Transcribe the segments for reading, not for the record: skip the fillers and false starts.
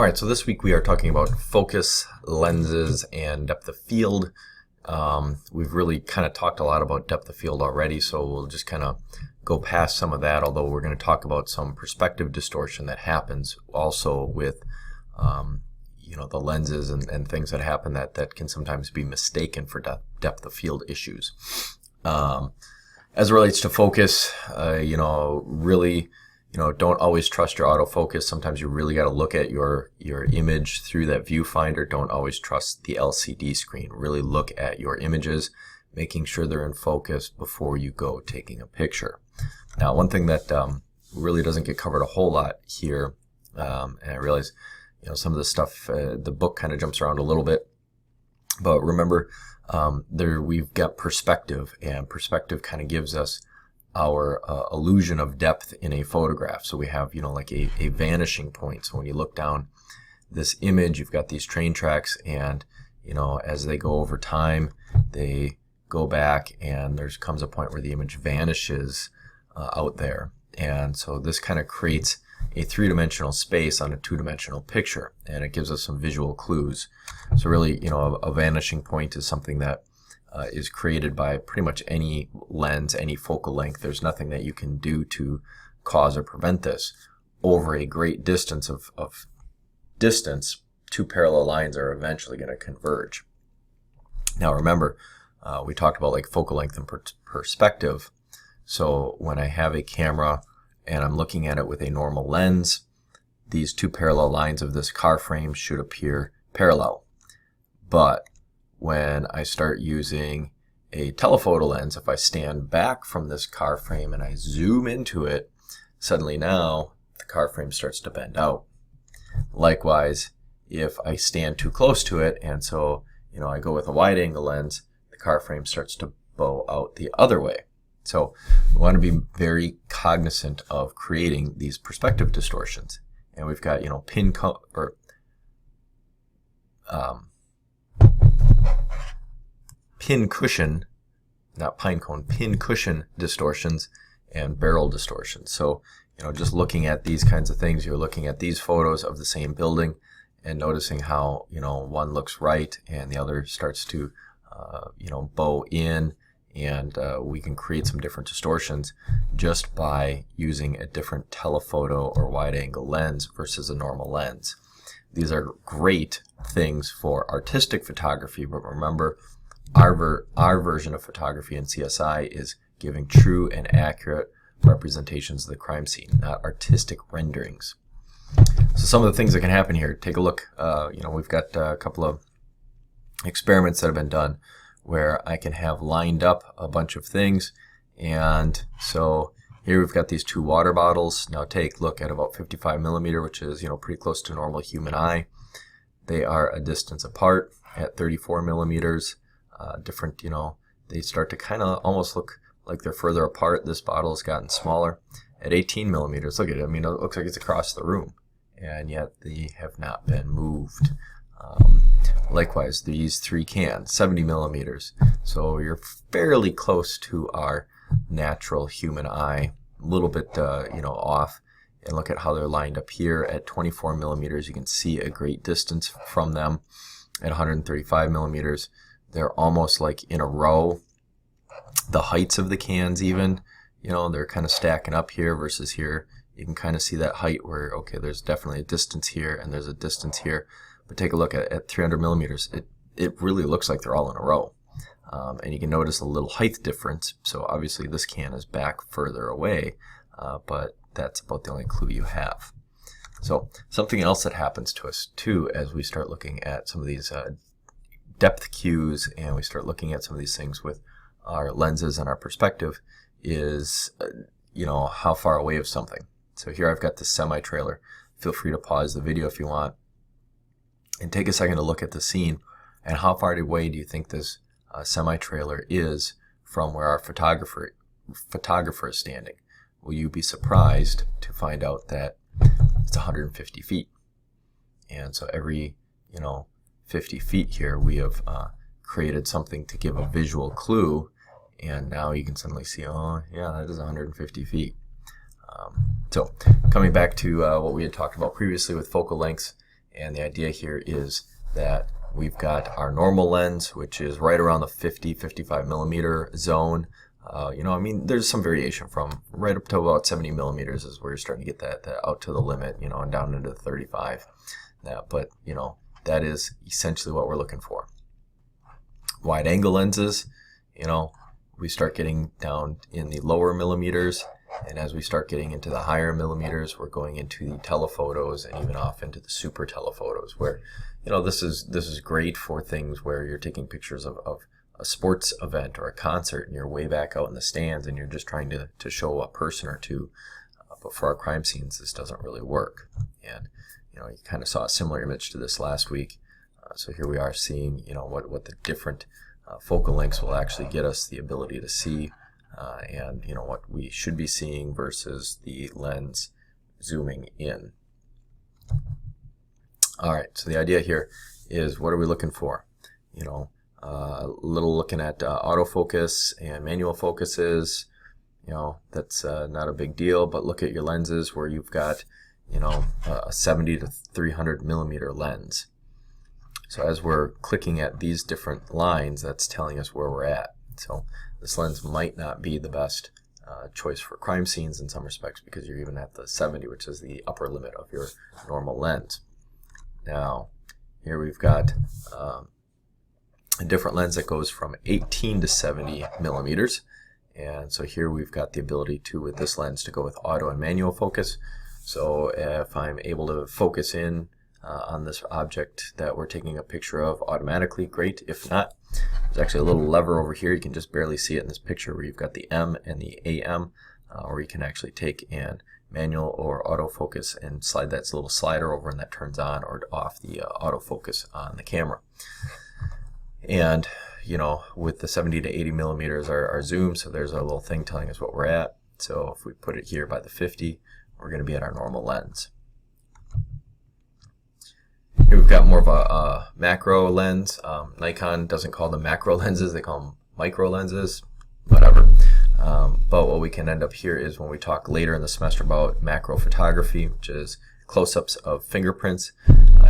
All right, so this week we are talking about focus, lenses, and depth of field. We've really kind of talked a lot about depth of field already, so we'll just kind of go past some of that, although we're going to talk about some perspective distortion that happens also with the lenses and things that happen that can sometimes be mistaken for depth of field issues. As it relates to focus, really, don't always trust your autofocus. Sometimes you really got to look at your image through that viewfinder. Don't always trust the LCD screen. Really look at your images, making sure they're in focus before you go taking a picture. Now, one thing that really doesn't get covered a whole lot here, and I realize, some of the stuff, the book kind of jumps around a little bit, but remember, we've got perspective, and perspective kind of gives us our illusion of depth in a photograph. So we have, like a vanishing point. So when you look down this image, you've got these train tracks, and, as they go over time, they go back, and there comes a point where the image vanishes out there. And so this kind of creates a three-dimensional space on a two-dimensional picture, and it gives us some visual clues. So really, a vanishing point is something that is created by pretty much any lens, any focal length. There's nothing that you can do to cause or prevent this. Over a great distance of distance, two parallel lines are eventually going to converge. Now remember, we talked about like focal length and perspective. So when I have a camera and I'm looking at it with a normal lens, these two parallel lines of this car frame should appear parallel. But when I start using a telephoto lens, if I stand back from this car frame and I zoom into it, suddenly now the car frame starts to bend out. Likewise, if I stand too close to it, and so I go with a wide angle lens, the car frame starts to bow out the other way. So we want to be very cognizant of creating these perspective distortions. And we've got pin cushion, not pine cone, pin cushion distortions and barrel distortions. So, just looking at these kinds of things, you're looking at these photos of the same building and noticing how, one looks right and the other starts to, bow in, and we can create some different distortions just by using a different telephoto or wide angle lens versus a normal lens. These are great things for artistic photography, but remember, our version of photography in CSI is giving true and accurate representations of the crime scene, not artistic renderings. So some of the things that can happen here, take a look. We've got a couple of experiments that have been done where I can have lined up a bunch of things. And so here we've got these two water bottles. Now take a look at about 55 millimeter, which is, pretty close to normal human eye. They are a distance apart at 34 millimeters. Different, they start to kind of almost look like they're further apart. This bottle has gotten smaller. At 18 millimeters, look at it. I mean, it looks like it's across the room, and yet they have not been moved. Likewise, these three cans, 70 millimeters. So you're fairly close to our natural human eye, a little bit, off. And look at how they're lined up here at 24 millimeters. You can see a great distance from them. At 135 millimeters, they're almost like in a row. The heights of the cans even, they're kind of stacking up here versus here. You can kind of see that height where, okay, there's definitely a distance here and there's a distance here. But take a look at 300 millimeters. It really looks like they're all in a row. And you can notice a little height difference. So obviously this can is back further away, but that's about the only clue you have. So something else that happens to us too as we start looking at some of these depth cues and we start looking at some of these things with our lenses and our perspective is, how far away of something. So here I've got this semi-trailer. Feel free to pause the video if you want and take a second to look at the scene and how far away do you think this semi-trailer is from where our photographer is standing. Will you be surprised to find out that it's 150 feet? And so every, 50 feet here, we have created something to give a visual clue, and now you can suddenly see, oh yeah, that is 150 feet. So coming back to what we had talked about previously with focal lengths And the idea here is that we've got our normal lens, which is right around the 50-55 millimeter zone. You know, I mean, there's some variation from right up to about 70 millimeters is where you're starting to get that out to the limit, you know, and down into the 35. But, you know, that is essentially what we're looking for. Wide angle lenses, you know, we start getting down in the lower millimeters, and as we start getting into the higher millimeters, we're going into the telephotos and even off into the super telephotos, where, you know, this is great for things where you're taking pictures of a sports event or a concert and you're way back out in the stands and you're just trying to show a person or two. But for our crime scenes, this doesn't really work. And, you know, you kind of saw a similar image to this last week. So here we are seeing, you know, what the different focal lengths will actually get us the ability to see, and, you know, what we should be seeing versus the lens zooming in. All right, so the idea here is, what are we looking for? You know, a little looking at autofocus and manual focuses. You know, that's not a big deal, but look at your lenses where you've got, you know, a 70 to 300 millimeter lens. So as we're clicking at these different lines, that's telling us where we're at. So this lens might not be the best choice for crime scenes in some respects, because you're even at the 70, which is the upper limit of your normal lens. Now, here we've got a different lens that goes from 18 to 70 millimeters. And so here we've got the ability to, with this lens, to go with auto and manual focus. So if I'm able to focus in on this object that we're taking a picture of automatically, great. If not, there's actually a little lever over here. You can just barely see it in this picture where you've got the M and the AM, or you can actually take and manual or autofocus and slide that little slider over, and that turns on or off the autofocus on the camera. And, you know, with the 70 to 80 millimeters our zoom, so there's our little thing telling us what we're at. So if we put it here by the 50, we're going to be at our normal lens. Here we've got more of a macro lens. Nikon doesn't call them macro lenses, they call them micro lenses, whatever. But what we can end up here is when we talk later in the semester about macro photography, which is close-ups of fingerprints,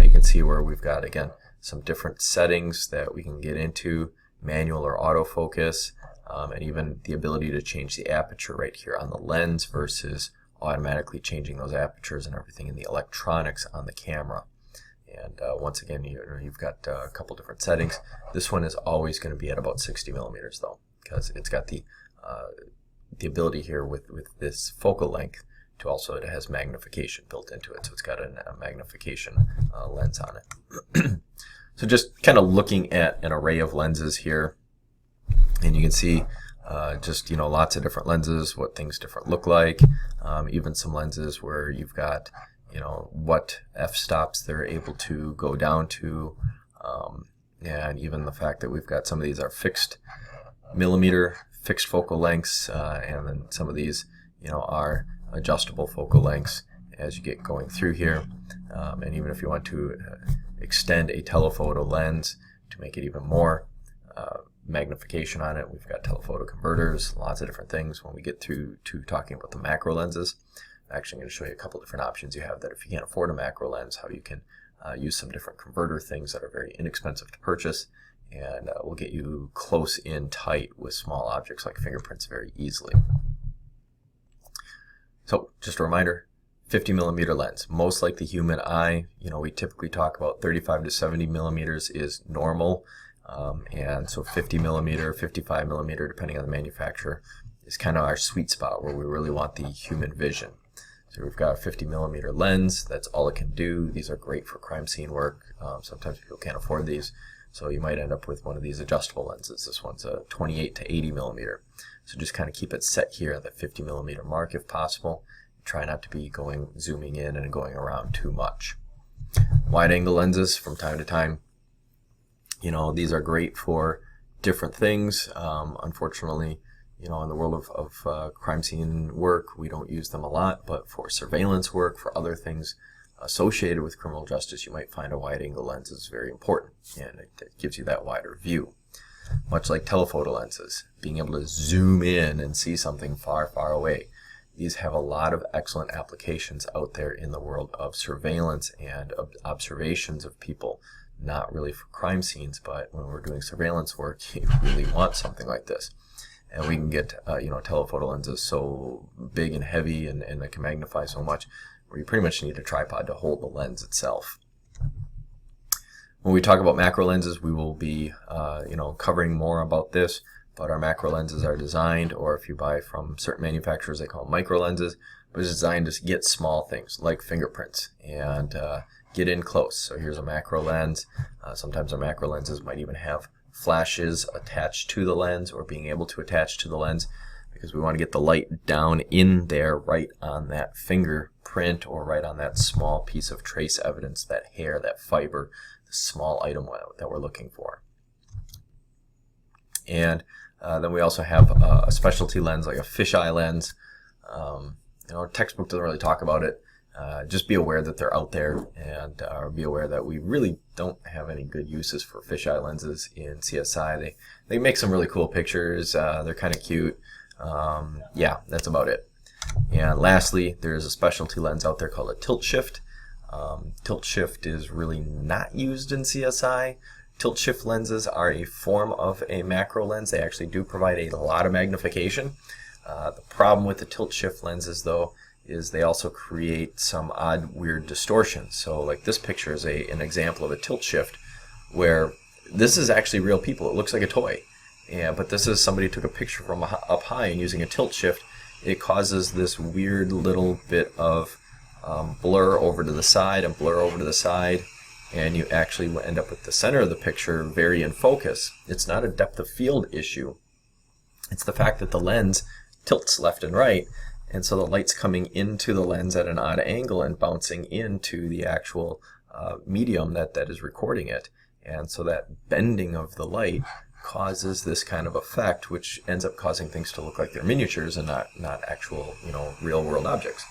you can see where we've got, again, some different settings that we can get into, manual or autofocus, and even the ability to change the aperture right here on the lens versus automatically changing those apertures and everything in the electronics on the camera. And once again, you've got a couple different settings. This one is always going to be at about 60 millimeters though, because it's got the ability here with this focal length to also, it has magnification built into it. So it's got a magnification lens on it. So just kind of looking at an array of lenses here, and you can see just, you know, lots of different lenses, what things different look like, even some lenses where you've got, you know, what f-stops they're able to go down to, and even the fact that we've got some of these are fixed millimeter, fixed focal lengths, and then some of these, you know, are adjustable focal lengths as you get going through here. And even if you want to extend a telephoto lens to make it even more magnification on it, we've got telephoto converters, lots of different things. When we get through to talking about the macro lenses, I'm actually going to show you a couple different options you have that if you can't afford a macro lens, how you can use some different converter things that are very inexpensive to purchase, and will get you close in tight with small objects like fingerprints very easily. So just a reminder, 50 millimeter lens, most like the human eye. You know, we typically talk about 35 to 70 millimeters is normal, and so 50 millimeter, 55 millimeter, depending on the manufacturer, is kind of our sweet spot where we really want the human vision. So we've got a 50 millimeter lens, that's all it can do. These are great for crime scene work. Sometimes people can't afford these, so you might end up with one of these adjustable lenses. This one's a 28 to 80 millimeter. So just kind of keep it set here at the 50 millimeter mark if possible. Try not to be zooming in and going around too much. Wide angle lenses from time to time, you know, these are great for different things. Unfortunately, you know, in the world of crime scene work, we don't use them a lot, but for surveillance work, for other things associated with criminal justice, you might find a wide angle lens is very important, and it gives you that wider view. Much like telephoto lenses, being able to zoom in and see something far, far away. these have a lot of excellent applications out there in the world of surveillance and observations of people. Not really for crime scenes, but when we're doing surveillance work, you really want something like this. And we can get telephoto lenses so big and heavy and they can magnify so much where you pretty much need a tripod to hold the lens itself. When we talk about macro lenses, we will be covering more about this, but our macro lenses are designed, or if you buy from certain manufacturers, they call them micro lenses, but it's designed to get small things like fingerprints and get in close. So here's a macro lens. Sometimes our macro lenses might even have flashes attached to the lens, or being able to attach to the lens, because we want to get the light down in there right on that fingerprint, or right on that small piece of trace evidence, that hair, that fiber, the small item that we're looking for. And then we also have a specialty lens like a fisheye lens. Textbook doesn't really talk about it. Just be aware that they're out there, and be aware that we really don't have any good uses for fisheye lenses in CSI. They make some really cool pictures. They're kind of cute. Yeah, that's about it. And lastly, there's a specialty lens out there called a tilt shift. Tilt shift is really not used in CSI. Tilt shift lenses are a form of a macro lens. They actually do provide a lot of magnification. The problem with the tilt shift lenses, though, is they also create some odd, weird distortions. So like this picture is an example of a tilt shift, where this is actually real people. It looks like a toy. Yeah, but this is somebody took a picture from up high, and using a tilt shift, it causes this weird little bit of blur over to the side and blur over to the side, and you actually end up with the center of the picture very in focus. It's not a depth of field issue. It's the fact that the lens tilts left and right, and so the light's coming into the lens at an odd angle and bouncing into the actual medium that is recording it. And so that bending of the light causes this kind of effect, which ends up causing things to look like they're miniatures and not actual, real world objects.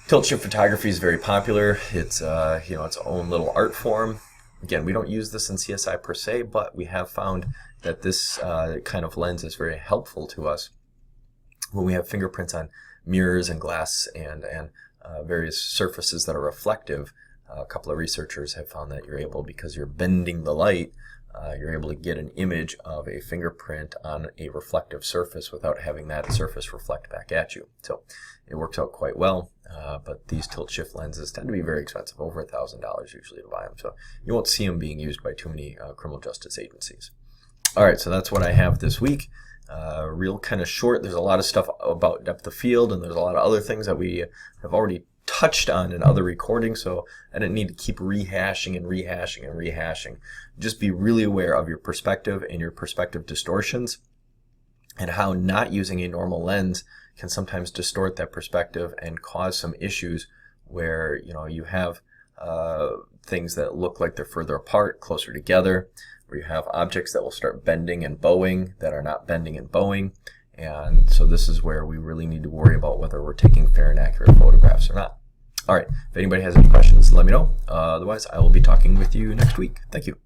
Tilt shift photography is very popular. It's its own little art form. Again, we don't use this in CSI per se, but we have found that this kind of lens is very helpful to us when we have fingerprints on mirrors and glass and various surfaces that are reflective. A couple of researchers have found that you're able, because you're bending the light, you're able to get an image of a fingerprint on a reflective surface without having that surface reflect back at you. So it works out quite well, but these tilt shift lenses tend to be very expensive, over $1,000 usually to buy them. So you won't see them being used by too many criminal justice agencies. All right, so that's what I have this week. Real kind of short. There's a lot of stuff about depth of field, and there's a lot of other things that we have already touched on in other recordings, so I didn't need to keep rehashing and rehashing and rehashing. Just be really aware of your perspective and your perspective distortions, and how not using a normal lens can sometimes distort that perspective and cause some issues where you have things that look like they're further apart, closer together, where you have objects that will start bending and bowing that are not bending and bowing. And so this is where we really need to worry about whether we're taking fair and accurate photographs or not. All right, if anybody has any questions, let me know. Otherwise, I will be talking with you next week. Thank you.